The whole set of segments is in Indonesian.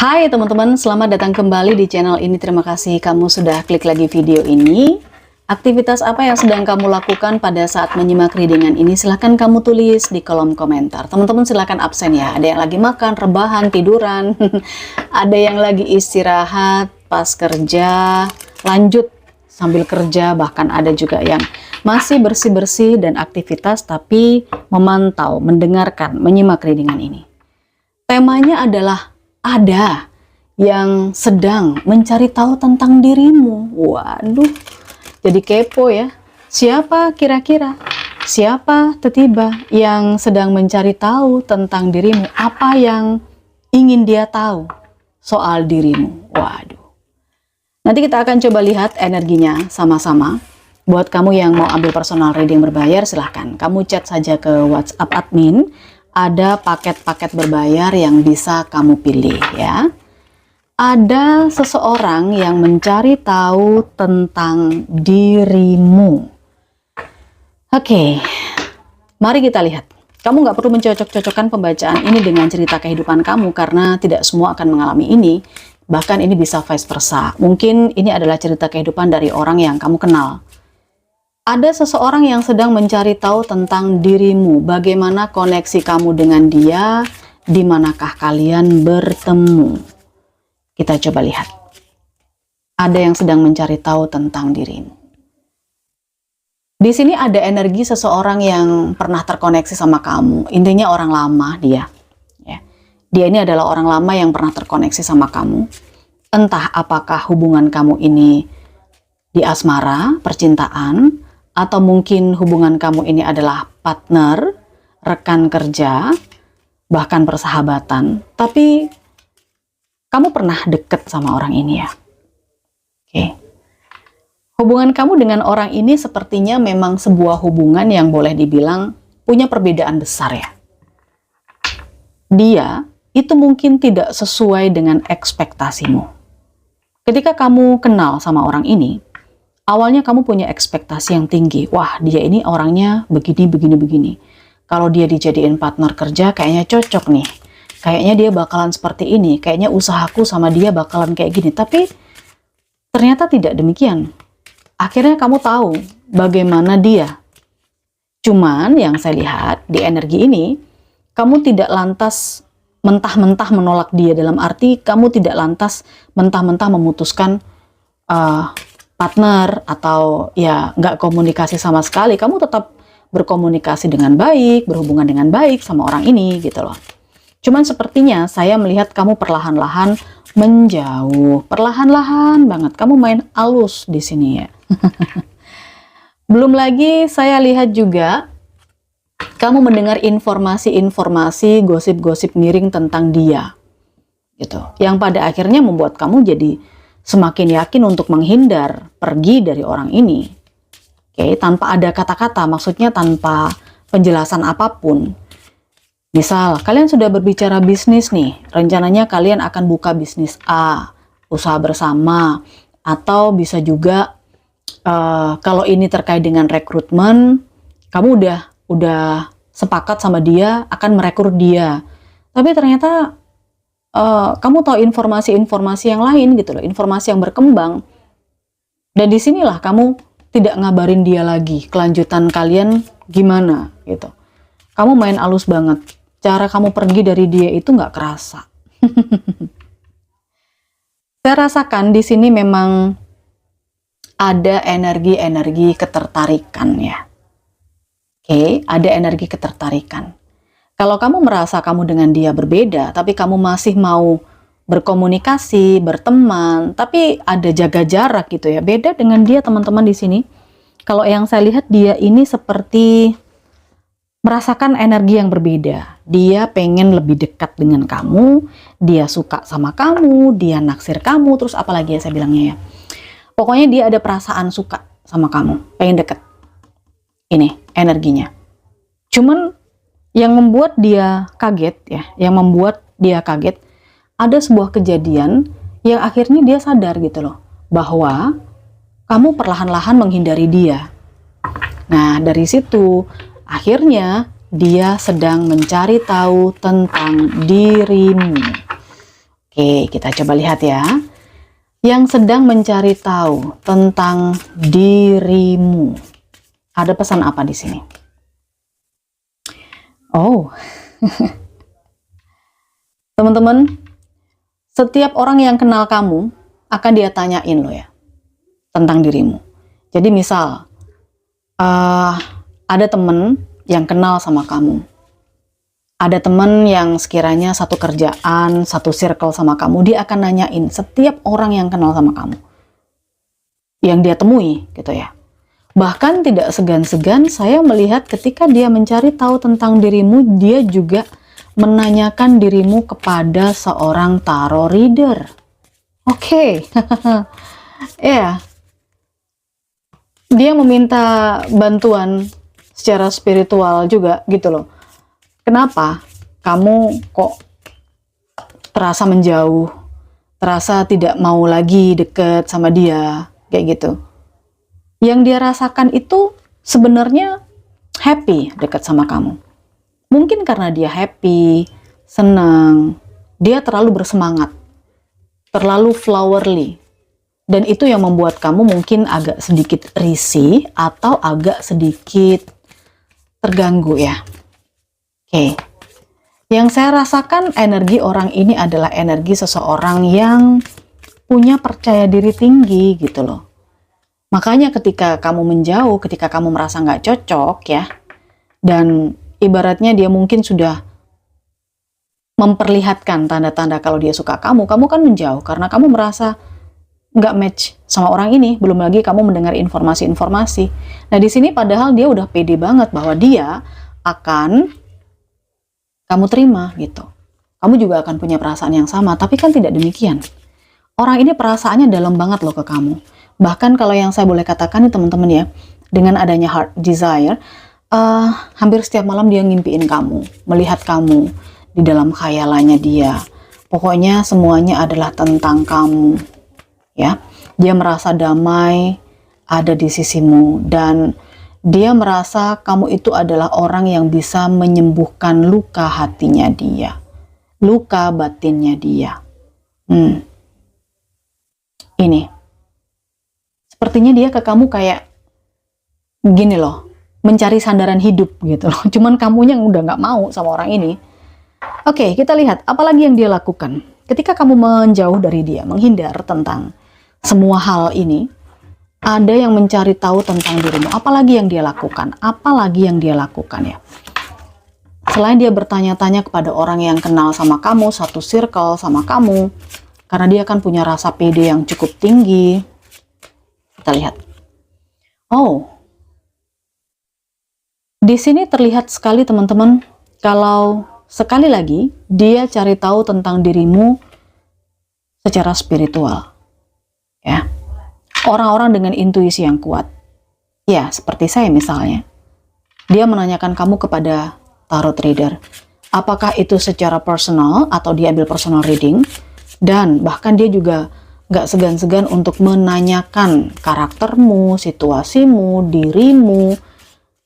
Hai teman-teman, selamat datang kembali di channel ini. Terima kasih kamu sudah klik lagi video ini. Aktivitas apa yang sedang kamu lakukan pada saat menyimak readingan ini? Silahkan kamu tulis di kolom komentar. Teman-teman silahkan absen ya. Ada yang lagi makan, rebahan, tiduran. Ada yang lagi istirahat, pas kerja, lanjut sambil kerja. Bahkan ada juga yang masih bersih-bersih dan aktivitas tapi memantau, mendengarkan, menyimak readingan ini. Temanya adalah ada yang sedang mencari tahu tentang dirimu. Waduh, jadi kepo ya. Siapa kira-kira? Siapa tiba-tiba yang sedang mencari tahu tentang dirimu? Apa yang ingin dia tahu soal dirimu? Waduh. Nanti kita akan coba lihat energinya sama-sama. Buat kamu yang mau ambil personal reading berbayar, silahkan. Kamu chat saja ke WhatsApp admin. Ada paket-paket berbayar yang bisa kamu pilih ya. Ada seseorang yang mencari tahu tentang dirimu. Oke, mari kita lihat. Kamu nggak perlu mencocok-cocokkan pembacaan ini dengan cerita kehidupan kamu karena tidak semua akan mengalami ini. Bahkan ini bisa vice versa. Mungkin ini adalah cerita kehidupan dari orang yang kamu kenal. Ada seseorang yang sedang mencari tahu tentang dirimu, bagaimana koneksi kamu dengan dia, di manakah kalian bertemu. Kita coba lihat. Ada yang sedang mencari tahu tentang dirimu. Di sini ada energi seseorang yang pernah terkoneksi sama kamu. Intinya orang lama dia. Ya. Dia ini adalah orang lama yang pernah terkoneksi sama kamu. Entah apakah hubungan kamu ini di asmara, percintaan, atau mungkin hubungan kamu ini adalah partner, rekan kerja, bahkan persahabatan. Tapi kamu pernah deket sama orang ini ya. Oke. Hubungan kamu dengan orang ini sepertinya memang sebuah hubungan yang boleh dibilang punya perbedaan besar ya. Dia itu mungkin tidak sesuai dengan ekspektasimu. Ketika kamu kenal sama orang ini, awalnya kamu punya ekspektasi yang tinggi. Wah, dia ini orangnya begini, begini, begini. Kalau dia dijadiin partner kerja, kayaknya cocok nih. Kayaknya dia bakalan seperti ini. Kayaknya usahaku sama dia bakalan kayak gini. Tapi ternyata tidak demikian. Akhirnya kamu tahu bagaimana dia. Cuman yang saya lihat di energi ini, kamu tidak lantas mentah-mentah menolak dia. Dalam arti kamu tidak lantas mentah-mentah memutuskan partner atau ya nggak komunikasi sama sekali. Kamu tetap berkomunikasi dengan baik, berhubungan dengan baik sama orang ini gitu loh. Cuman sepertinya saya melihat kamu perlahan-lahan menjauh, perlahan-lahan banget. Kamu main alus di sini ya. Belum lagi saya lihat juga kamu mendengar informasi-informasi, gosip-gosip miring tentang dia gitu. Yang pada akhirnya membuat kamu jadi semakin yakin untuk menghindar, pergi dari orang ini. Oke, tanpa ada kata-kata, maksudnya tanpa penjelasan apapun. Misal, kalian sudah berbicara bisnis nih, rencananya kalian akan buka bisnis A, usaha bersama, atau bisa juga kalau ini terkait dengan rekrutmen, kamu udah sepakat sama dia akan merekrut dia. Tapi ternyata kamu tahu informasi-informasi yang lain gitu loh, informasi yang berkembang. Dan disinilah kamu tidak ngabarin dia lagi, kelanjutan kalian gimana gitu. Kamu main alus banget, cara kamu pergi dari dia itu nggak kerasa. Saya rasakan di sini memang ada energi-energi ketertarikan ya. Oke, ada energi ketertarikan. Kalau kamu merasa kamu dengan dia berbeda, tapi kamu masih mau berkomunikasi, berteman, tapi ada jaga jarak gitu ya. Beda dengan dia teman-teman di sini. Kalau yang saya lihat dia ini seperti merasakan energi yang berbeda. Dia pengen lebih dekat dengan kamu, dia suka sama kamu, dia naksir kamu, terus apalagi ya saya bilangnya ya. Pokoknya dia ada perasaan suka sama kamu, pengen deket. Ini energinya. Cuman yang membuat dia kaget ya, ada sebuah kejadian yang akhirnya dia sadar gitu loh, bahwa kamu perlahan-lahan menghindari dia. Nah, dari situ akhirnya dia sedang mencari tahu tentang dirimu. Oke, kita coba lihat ya. Yang sedang mencari tahu tentang dirimu. Ada pesan apa di sini? Oh, teman-teman, setiap orang yang kenal kamu akan dia tanyain loh ya tentang dirimu. Jadi misal ada temen yang kenal sama kamu, ada temen yang sekiranya satu kerjaan, satu circle sama kamu, dia akan nanyain setiap orang yang kenal sama kamu, yang dia temui gitu ya. Bahkan tidak segan-segan saya melihat ketika dia mencari tahu tentang dirimu, dia juga menanyakan dirimu kepada seorang tarot reader. Oke. Ya. Dia meminta bantuan secara spiritual juga gitu loh. Kenapa? Kamu kok terasa menjauh, terasa tidak mau lagi deket sama dia, kayak gitu. Yang dia rasakan itu sebenarnya happy deket sama kamu. Mungkin karena dia happy, senang, dia terlalu bersemangat, terlalu flowerly. Dan itu yang membuat kamu mungkin agak sedikit risih atau agak sedikit terganggu ya. Oke. Yang saya rasakan energi orang ini adalah energi seseorang yang punya percaya diri tinggi gitu loh. Makanya ketika kamu menjauh, ketika kamu merasa nggak cocok ya, dan ibaratnya dia mungkin sudah memperlihatkan tanda-tanda kalau dia suka kamu kan menjauh karena kamu merasa nggak match sama orang ini, belum lagi kamu mendengar informasi-informasi. Nah di sini padahal dia udah pede banget bahwa dia akan kamu terima gitu. Kamu juga akan punya perasaan yang sama, tapi kan tidak demikian. Orang ini perasaannya dalam banget loh ke kamu. Bahkan kalau yang saya boleh katakan nih teman-teman ya, dengan adanya heart desire, hampir setiap malam dia ngimpiin kamu, melihat kamu di dalam khayalannya dia. Pokoknya semuanya adalah tentang kamu. Ya, dia merasa damai ada di sisimu dan dia merasa kamu itu adalah orang yang bisa menyembuhkan luka hatinya dia, luka batinnya dia. Ini sepertinya dia ke kamu kayak gini loh, mencari sandaran hidup gitu loh. Cuman kamunya udah nggak mau sama orang ini. Oke, kita lihat apalagi yang dia lakukan ketika kamu menjauh dari dia, menghindar tentang semua hal ini. Ada yang mencari tahu tentang dirimu. Apalagi yang dia lakukan? Apalagi yang dia lakukan ya? Selain dia bertanya-tanya kepada orang yang kenal sama kamu, satu circle sama kamu, karena dia kan punya rasa pede yang cukup tinggi. Kita lihat. Oh, di sini terlihat sekali teman-teman, kalau sekali lagi dia cari tahu tentang dirimu secara spiritual. Ya, orang-orang dengan intuisi yang kuat, ya seperti saya misalnya, dia menanyakan kamu kepada tarot reader, apakah itu secara personal atau dia ambil personal reading, dan bahkan dia juga nggak segan-segan untuk menanyakan karaktermu, situasimu, dirimu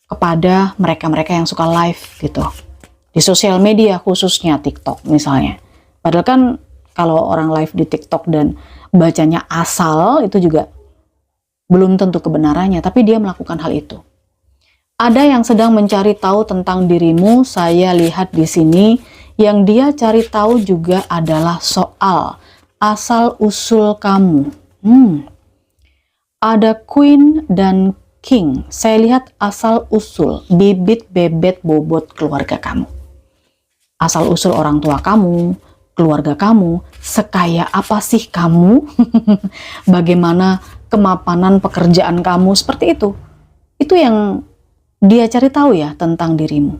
kepada mereka-mereka yang suka live gitu di sosial media, khususnya TikTok misalnya. Padahal kan kalau orang live di TikTok dan bacanya asal itu juga belum tentu kebenarannya, tapi dia melakukan hal itu. Ada yang sedang mencari tahu tentang dirimu. Saya lihat di sini yang dia cari tahu juga adalah soal asal usul kamu. Ada Queen dan King. Saya lihat asal usul, bibit bebet bobot keluarga kamu. Asal usul orang tua kamu, keluarga kamu, sekaya apa sih kamu, bagaimana kemapanan pekerjaan kamu, seperti itu. Itu yang dia cari tahu ya tentang dirimu.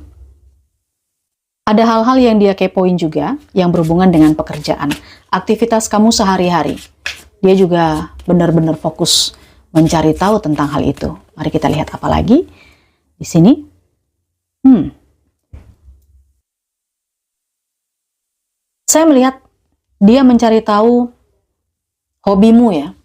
Ada hal-hal yang dia kepoin juga yang berhubungan dengan pekerjaan, aktivitas kamu sehari-hari. Dia juga benar-benar fokus mencari tahu tentang hal itu. Mari kita lihat apa lagi di sini. Saya melihat dia mencari tahu hobimu ya.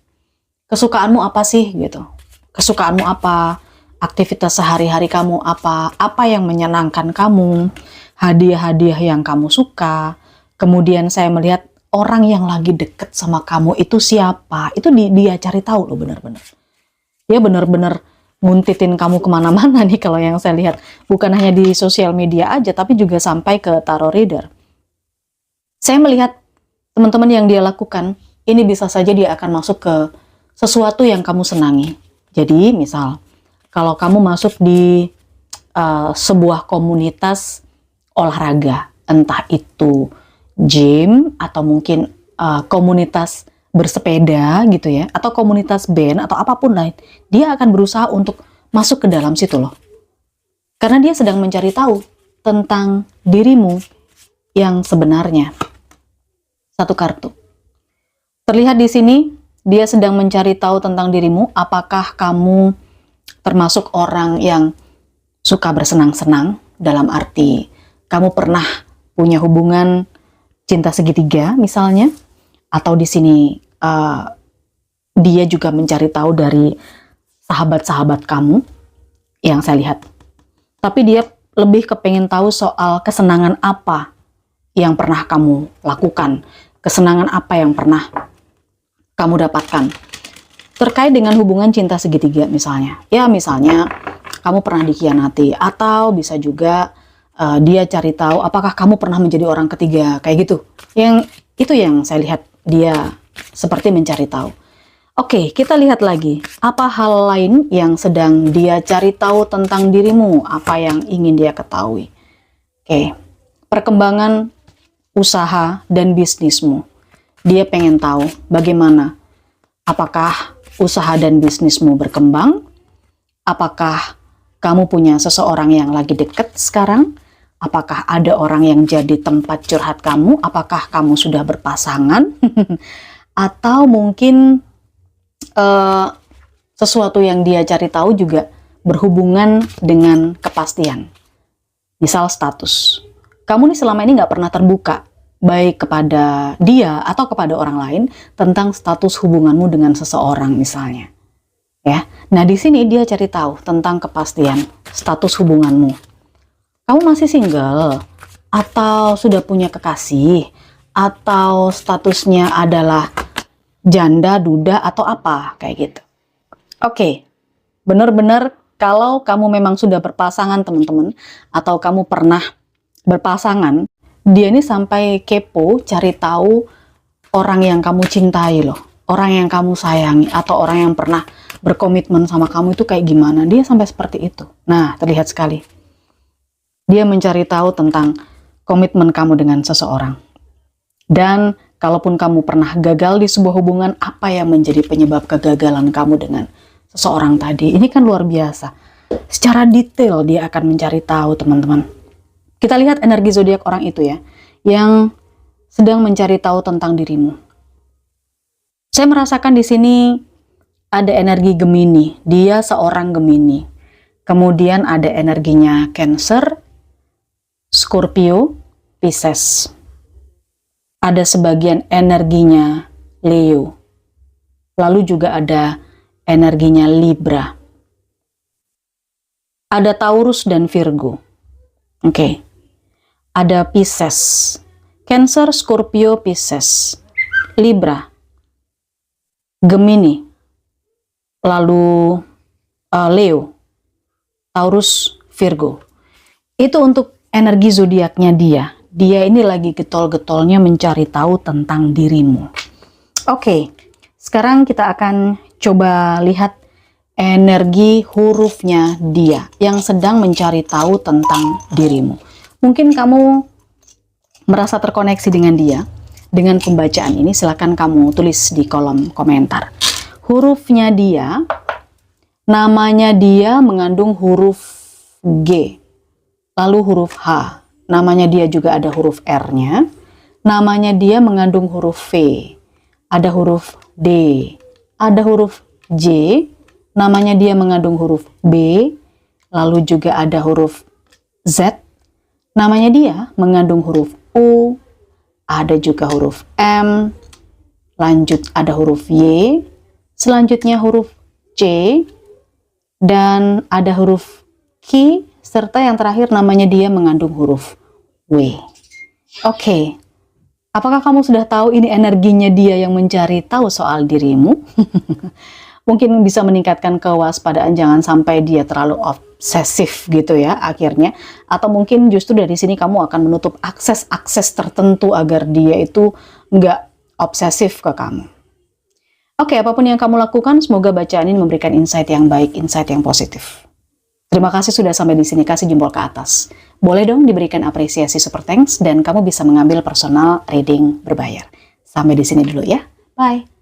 Kesukaanmu apa sih gitu. Kesukaanmu apa? Aktivitas sehari-hari kamu apa? Apa yang menyenangkan kamu? Hadiah-hadiah yang kamu suka. Kemudian saya melihat orang yang lagi deket sama kamu itu siapa. Itu dia cari tahu loh bener-bener. Dia bener-bener nguntitin kamu kemana-mana nih kalau yang saya lihat. Bukan hanya di sosial media aja, tapi juga sampai ke tarot reader. Saya melihat teman-teman yang dia lakukan, ini bisa saja dia akan masuk ke sesuatu yang kamu senangi. Jadi misal, kalau kamu masuk di sebuah komunitas olahraga, entah itu gym atau mungkin komunitas bersepeda gitu ya, atau komunitas band atau apapun lain, dia akan berusaha untuk masuk ke dalam situ loh. Karena dia sedang mencari tahu tentang dirimu yang sebenarnya. Satu kartu. Terlihat di sini, dia sedang mencari tahu tentang dirimu, apakah kamu termasuk orang yang suka bersenang-senang, dalam arti kamu pernah punya hubungan cinta segitiga misalnya, atau di sini dia juga mencari tahu dari sahabat-sahabat kamu yang saya lihat. Tapi dia lebih kepengen tahu soal kesenangan apa yang pernah kamu lakukan, kesenangan apa yang pernah kamu dapatkan terkait dengan hubungan cinta segitiga misalnya. Ya misalnya kamu pernah dikhianati, atau bisa juga dia cari tahu apakah kamu pernah menjadi orang ketiga, kayak gitu. Yang itu yang saya lihat dia seperti mencari tahu. Oke, kita lihat lagi. Apa hal lain yang sedang dia cari tahu tentang dirimu? Apa yang ingin dia ketahui? Oke, perkembangan usaha dan bisnismu. Dia pengen tahu bagaimana. Apakah usaha dan bisnismu berkembang? Apakah kamu punya seseorang yang lagi deket sekarang? Apakah ada orang yang jadi tempat curhat kamu? Apakah kamu sudah berpasangan? Atau mungkin sesuatu yang dia cari tahu juga berhubungan dengan kepastian. Misal status. Kamu nih selama ini nggak pernah terbuka, baik kepada dia atau kepada orang lain, tentang status hubunganmu dengan seseorang misalnya. Ya, nah di sini dia cari tahu tentang kepastian status hubunganmu. Kamu masih single, atau sudah punya kekasih, atau statusnya adalah janda, duda, atau apa, kayak gitu. Oke, benar-benar kalau kamu memang sudah berpasangan teman-teman, atau kamu pernah berpasangan, dia ini sampai kepo cari tahu orang yang kamu cintai loh, orang yang kamu sayangi, atau orang yang pernah berkomitmen sama kamu itu kayak gimana. Dia sampai seperti itu. Nah, terlihat sekali. Dia mencari tahu tentang komitmen kamu dengan seseorang. Dan kalaupun kamu pernah gagal di sebuah hubungan, apa yang menjadi penyebab kegagalan kamu dengan seseorang tadi? Ini kan luar biasa. Secara detail dia akan mencari tahu, teman-teman. Kita lihat energi zodiak orang itu ya, yang sedang mencari tahu tentang dirimu. Saya merasakan di sini ada energi Gemini. Dia seorang Gemini. Kemudian ada energinya Cancer, Scorpio, Pisces. Ada sebagian energinya Leo. Lalu juga ada energinya Libra. Ada Taurus dan Virgo. Oke. Ada Pisces. Cancer, Scorpio, Pisces. Libra. Gemini. Lalu Leo. Taurus, Virgo. Itu untuk energi zodiaknya dia. Dia ini lagi getol-getolnya mencari tahu tentang dirimu. Oke, sekarang kita akan coba lihat energi hurufnya dia yang sedang mencari tahu tentang dirimu. Mungkin kamu merasa terkoneksi dengan dia. Dengan pembacaan ini, silakan kamu tulis di kolom komentar. Hurufnya dia, namanya dia mengandung huruf G. Lalu huruf H, namanya dia juga ada huruf R-nya. Namanya dia mengandung huruf V, ada huruf D, ada huruf J, namanya dia mengandung huruf B, lalu juga ada huruf Z, namanya dia mengandung huruf U, ada juga huruf M, lanjut ada huruf Y, selanjutnya huruf C, dan ada huruf Q, serta yang terakhir namanya dia mengandung huruf W. Oke, Apakah kamu sudah tahu ini energinya dia yang mencari tahu soal dirimu? Mungkin bisa meningkatkan kewaspadaan, jangan sampai dia terlalu obsesif gitu ya akhirnya. Atau mungkin justru dari sini kamu akan menutup akses-akses tertentu agar dia itu nggak obsesif ke kamu. Oke, apapun yang kamu lakukan, semoga bacaan ini memberikan insight yang baik, insight yang positif. Terima kasih sudah sampai di sini, kasih jempol ke atas. Boleh dong diberikan apresiasi super thanks dan kamu bisa mengambil personal reading berbayar. Sampai di sini dulu ya. Bye.